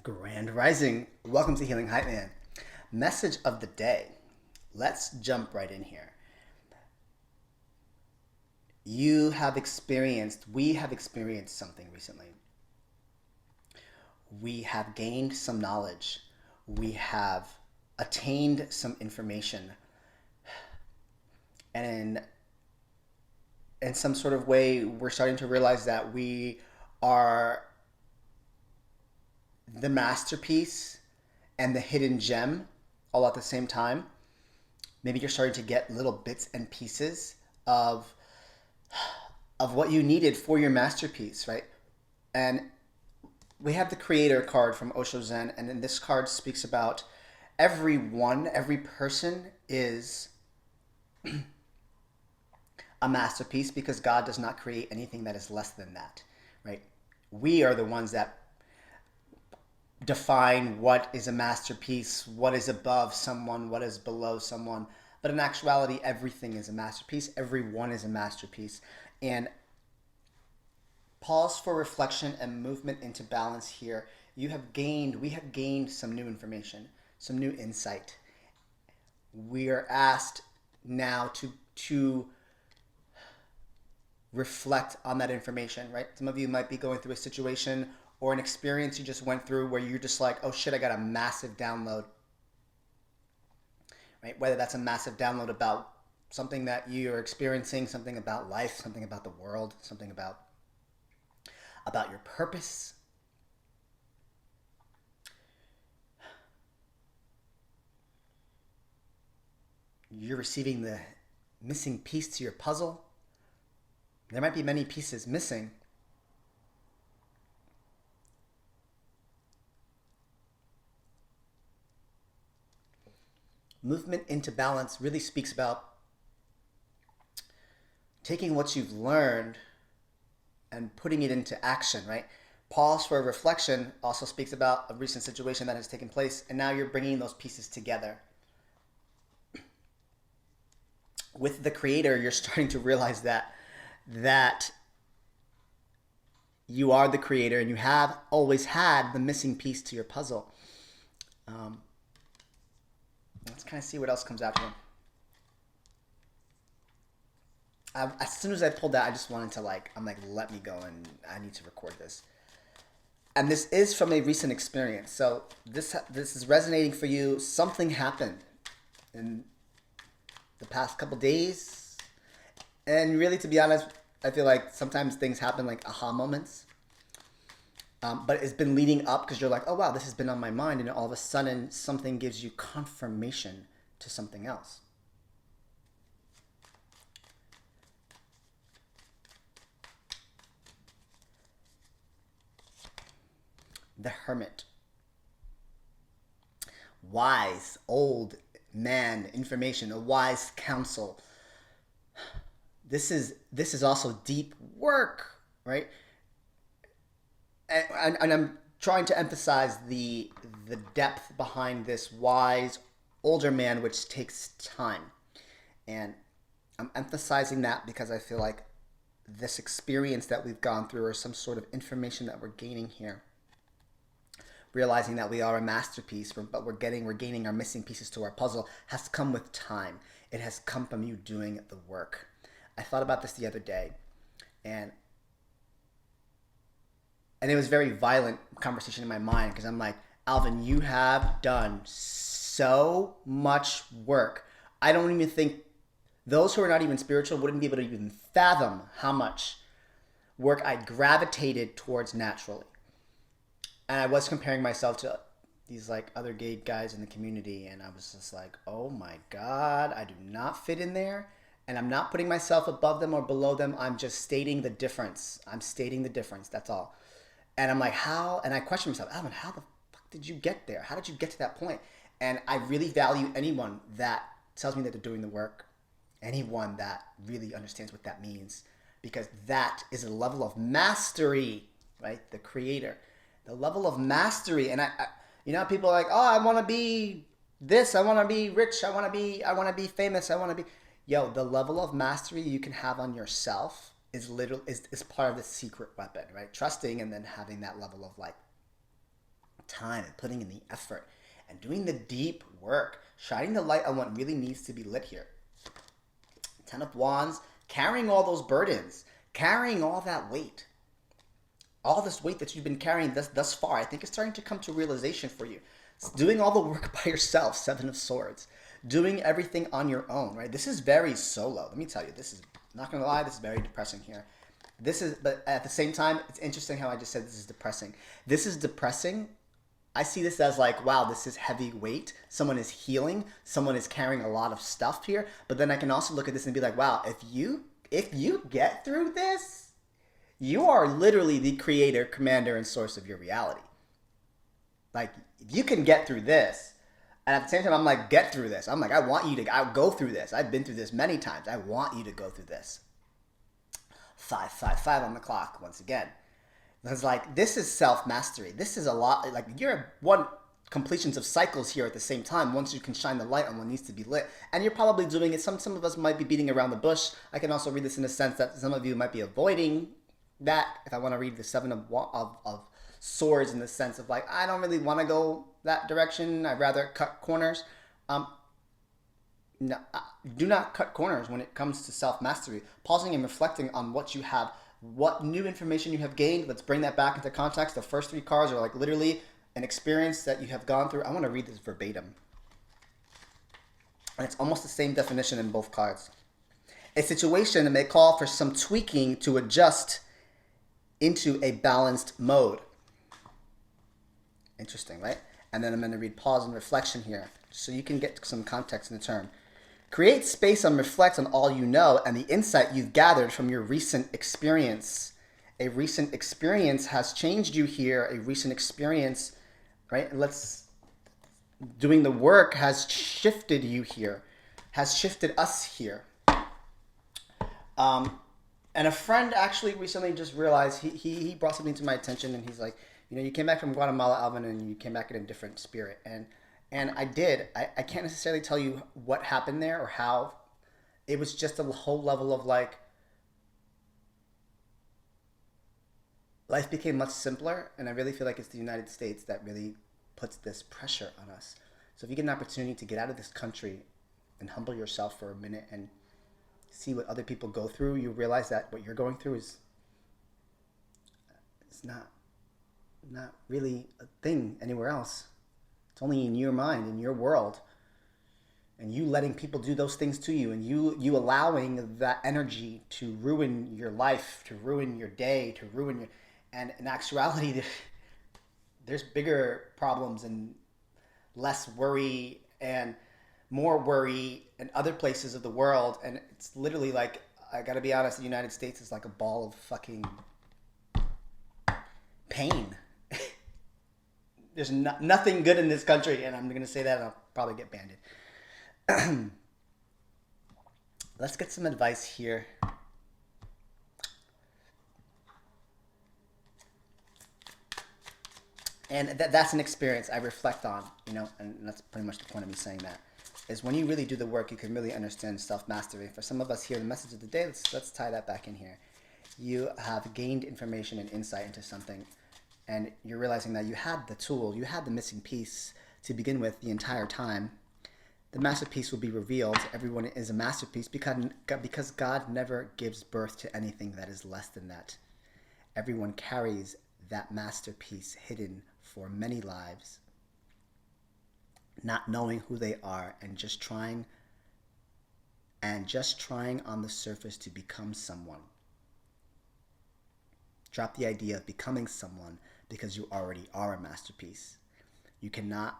Grand Rising. Welcome to Healing Hype Man. Message of the day. Let's jump right in here. We have experienced something recently. We have gained some knowledge. We have attained some information. And in some sort of way, we're starting to realize that we are the masterpiece and the hidden gem all at the same time. Maybe you're starting to get little bits and pieces of what you needed for your masterpiece, right? And we have the creator card from Osho Zen, and then this card speaks about every person is a masterpiece because God does not create anything that is less than that, right? We are the ones that define what is a masterpiece, what is above someone, what is below someone. But in actuality, everything is a masterpiece. Everyone is a masterpiece. And pause for reflection and movement into balance here. We have gained some new information, some new insight. We are asked now to reflect on that information, right? Some of you might be going through a situation or an experience you just went through where you're just like, oh shit, I got a massive download, right? Whether that's a massive download about something that you're experiencing, something about life, something about the world, something about your purpose. You're receiving the missing piece to your puzzle. There might be many pieces missing. Movement into balance really speaks about taking what you've learned and putting it into action, right? Pause for reflection also speaks about a recent situation that has taken place, and now you're bringing those pieces together. With the creator, you're starting to realize that you are the creator and you have always had the missing piece to your puzzle. Let's kind of see what else comes out here. As soon as I pulled that, I just wanted to let me go and I need to record this. And this is from a recent experience. So this is resonating for you. Something happened in the past couple days. And really, to be honest, I feel like sometimes things happen like aha moments. But it's been leading up because you're like, oh wow, this has been on my mind, and all of a sudden something gives you confirmation to something else. The Hermit. Wise, old man, information, a wise counsel. This is also deep work, right? And I'm trying to emphasize the depth behind this wise older man, which takes time. And I'm emphasizing that because I feel like this experience that we've gone through, or some sort of information that we're gaining here, realizing that we are a masterpiece, but we're gaining our missing pieces to our puzzle, has come with time. It has come from you doing the work. I thought about this the other day, and it was a very violent conversation in my mind because I'm like, Alvin, you have done so much work. I don't even think those who are not even spiritual wouldn't be able to even fathom how much work I gravitated towards naturally. And I was comparing myself to these like other gay guys in the community, and I was just like, oh my God, I do not fit in there. And I'm not putting myself above them or below them. I'm just stating the difference. That's all. And I'm like, how? And I question myself, Alvin, how the fuck did you get there? How did you get to that point? And I really value anyone that tells me that they're doing the work, anyone that really understands what that means, because that is a level of mastery, right? The creator, the level of mastery. And I people are like, oh, I want to be this, I want to be rich, I want to be famous, the level of mastery you can have on yourself is part of the secret weapon, right? Trusting and then having that level of like time and putting in the effort and doing the deep work, shining the light on what really needs to be lit here. 10 of Wands, carrying all those burdens, carrying all that weight. All this weight that you've been carrying thus far, I think it's starting to come to realization for you. It's doing all the work by yourself, 7 of Swords. Doing everything on your own, right? This is very solo. Let me tell you, this is, not gonna lie, this is very depressing here. But at the same time, it's interesting how I just said this is depressing. This is depressing. I see this as like, wow, this is heavy weight. Someone is healing. Someone is carrying a lot of stuff here. But then I can also look at this and be like, wow, if you get through this, you are literally the creator, commander, and source of your reality. Like, if you can get through this, and at the same time, I'm like, get through this. I'm like, I want you to go through this. I've been through this many times. I want you to go through this. 5, 5, 5 on the clock once again. It's like, this is self-mastery. This is a lot, like, you're one completions of cycles here at the same time once you can shine the light on what needs to be lit. And you're probably doing it. Some of us might be beating around the bush. I can also read this in a sense that some of you might be avoiding that. If I want to read the 7 of Swords in the sense of like, I don't really want to go that direction. I'd rather cut corners. No, do not cut corners when it comes to self-mastery. Pausing and reflecting on what you have, what new information you have gained. Let's bring that back into context. The first 3 cards are like literally an experience that you have gone through. I want to read this verbatim. And it's almost the same definition in both cards. A situation that may call for some tweaking to adjust into a balanced mode. Interesting, right? And then I'm going to read pause and reflection here, so you can get some context in the term. Create space and reflect on all you know and the insight you've gathered from your recent experience. A recent experience has changed you here. A recent experience, right? Doing the work has shifted you here, has shifted us here. And a friend actually recently just realized, he brought something to my attention, and he's like, you know, you came back from Guatemala, Alvin, and you came back in a different spirit. And I did. I can't necessarily tell you what happened there or how. It was just a whole level of like, life became much simpler, and I really feel like it's the United States that really puts this pressure on us. So if you get an opportunity to get out of this country and humble yourself for a minute and see what other people go through, you realize that what you're going through is not really a thing anywhere else. It's only in your mind, in your world. And you letting people do those things to you, and you allowing that energy to ruin your life, to ruin your day, to ruin your... And in actuality, there's bigger problems and less worry and more worry in other places of the world. And it's literally like, I gotta be honest, the United States is like a ball of fucking pain. There's nothing good in this country, and I'm going to say that and I'll probably get banned. Let's get some advice here. And that's an experience I reflect on, you know, and that's pretty much the point of me saying that, is when you really do the work, you can really understand self-mastery. For some of us here, the message of the day, let's tie that back in here. You have gained information and insight into something, and you're realizing that you had the tool, you had the missing piece to begin with the entire time. The masterpiece will be revealed. Everyone is a masterpiece because God never gives birth to anything that is less than that. Everyone carries that masterpiece hidden for many lives, not knowing who they are and just trying on the surface to become someone. Drop the idea of becoming someone, because you already are a masterpiece. You cannot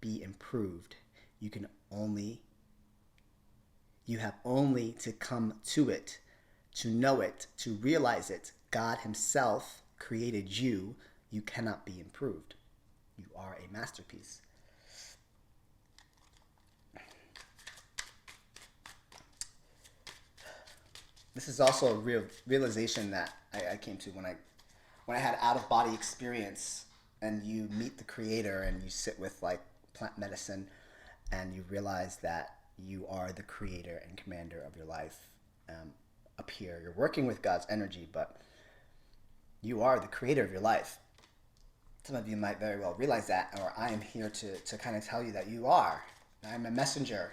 be improved. You have only to come to it, to know it, to realize it. God himself created you. You cannot be improved. You are a masterpiece. This is also a realization that I came to when I had out-of-body experience, and you meet the creator and you sit with like plant medicine, and you realize that you are the creator and commander of your life. Up here, you're working with God's energy, but you are the creator of your life. Some of you might very well realize that, or I am here to kind of tell you that you are. I'm a messenger.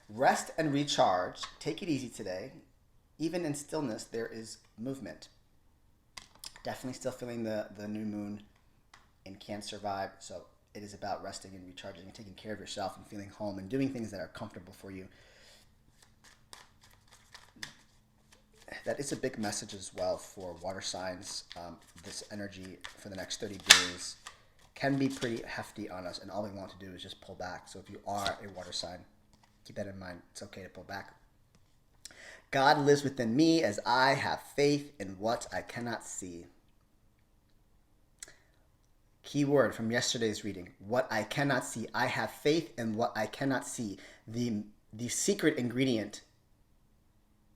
Rest and recharge. Take it easy today. Even in stillness, there is movement. Definitely still feeling the new moon in Cancer vibe. So it is about resting and recharging and taking care of yourself and feeling home and doing things that are comfortable for you. That is a big message as well for water signs. This energy for the next 30 days can be pretty hefty on us, and all we want to do is just pull back. So if you are a water sign, keep that in mind. It's okay to pull back. God lives within me as I have faith in what I cannot see. Key word from yesterday's reading, what I cannot see. I have faith in what I cannot see. The secret ingredient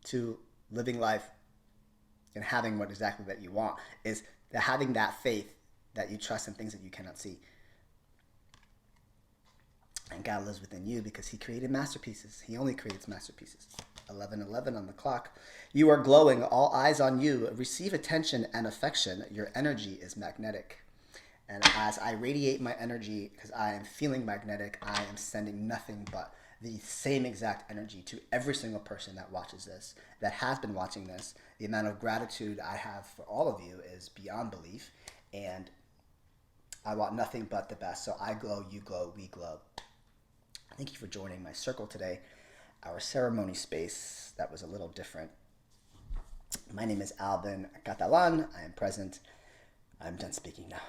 to living life and having what exactly that you want is having that faith that you trust in things that you cannot see. And God lives within you because he created masterpieces. He only creates masterpieces. 11:11 on the clock. You are glowing, all eyes on you. Receive attention and affection. Your energy is magnetic. And as I radiate my energy, because I am feeling magnetic, I am sending nothing but the same exact energy to every single person that watches this, that has been watching this. The amount of gratitude I have for all of you is beyond belief. And I want nothing but the best. So I glow, you glow, we glow. Thank you for joining my circle today. Our ceremony space, that was a little different. My name is Alvin Catalan. I am present. I'm done speaking now.